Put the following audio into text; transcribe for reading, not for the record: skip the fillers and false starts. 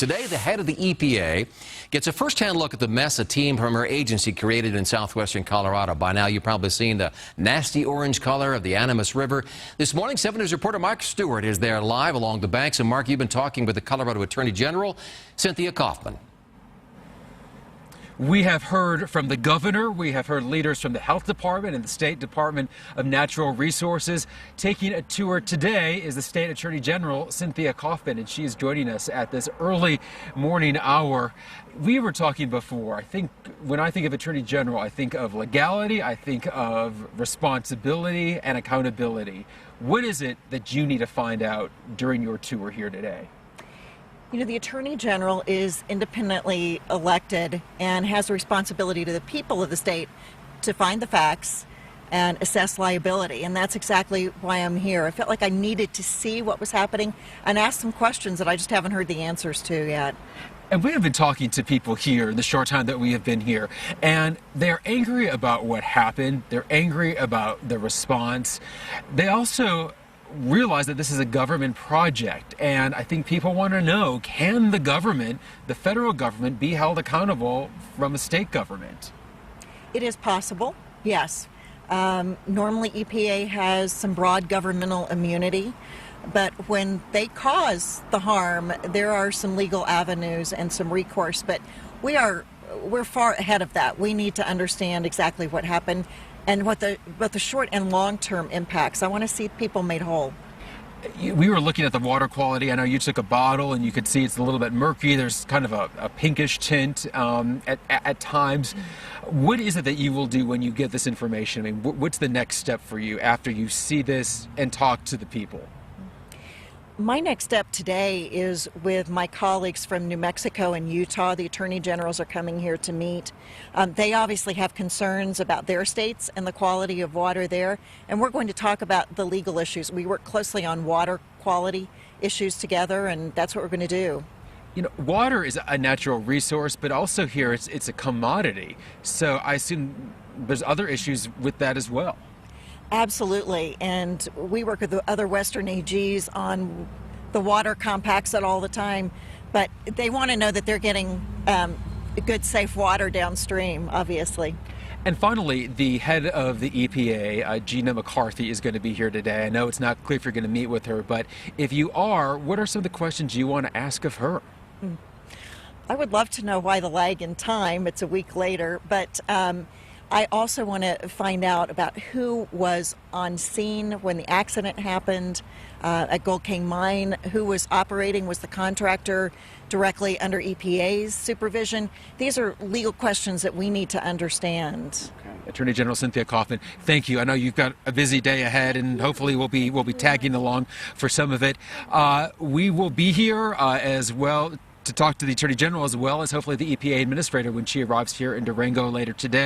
Today, the head of the EPA gets a first-hand look at the mess a team from her agency created in southwestern Colorado. By now, you've probably seen the nasty orange color of the Animas River. This morning, 7 News reporter Mark Stewart is there live along the banks. And Mark, you've been talking with the Colorado Attorney General, Cynthia Kaufman. We have heard from the governor, we have heard leaders from the health department and the state department of natural resources. Taking a tour today is the state attorney general, Cynthia Kaufman, and she is joining us at this early morning hour. We were talking before, I think when I think of attorney general, I think of legality, I think of responsibility and accountability. What is it that you need to find out during your tour here today? You know, the Attorney General is independently elected and has a responsibility to the people of the state to find the facts and assess liability. And that's exactly why I'm here. I felt like I needed to see what was happening and ask some questions that I just haven't heard the answers to yet. And we have been talking to people here in the short time that we have been here, and they're angry about what happened. They're angry about the response. They also realize that this is a government project, and I think people want to know, can the government, the federal government, be held accountable from a state government? It is possible, yes. Normally EPA has some broad governmental immunity, but when they cause the harm, there are some legal avenues and some recourse, but we're far ahead of that. We need to understand exactly what happened and what the short and long-term impacts. I want to see people made whole. We were looking at the water quality. I know you took a bottle and you could see it's a little bit murky. There's kind of a pinkish tint at times. What is it that you will do when you get this information? I mean, what's the next step for you after you see this and talk to the people? My next step today is with my colleagues from New Mexico and Utah. The attorney generals are coming here to meet. They obviously have concerns about their states and the quality of water there, and we're going to talk about the legal issues. We work closely on water quality issues together, and that's what we're going to do. You know, water is a natural resource, but also here it's a commodity. So I assume there's other issues with that as well. Absolutely, and we work with the other Western AGs on the water compacts all the time, but they want to know that they're getting good, safe water downstream, obviously. And finally, the head of the EPA, Gina McCarthy, is going to be here today. I know it's not clear if you're going to meet with her, but if you are, what are some of the questions you want to ask of her? I would love to know why the lag in time. It's a week later, but I also want to find out about who was on scene when the accident happened at Gold King Mine, who was operating, was the contractor directly under EPA's supervision. These are legal questions that we need to understand. Okay. Attorney General Cynthia Kaufman, thank you. I know you've got a busy day ahead, and hopefully we'll be tagging along for some of it. We will be here as well to talk to the Attorney General, as well as hopefully the EPA administrator when she arrives here in Durango later today.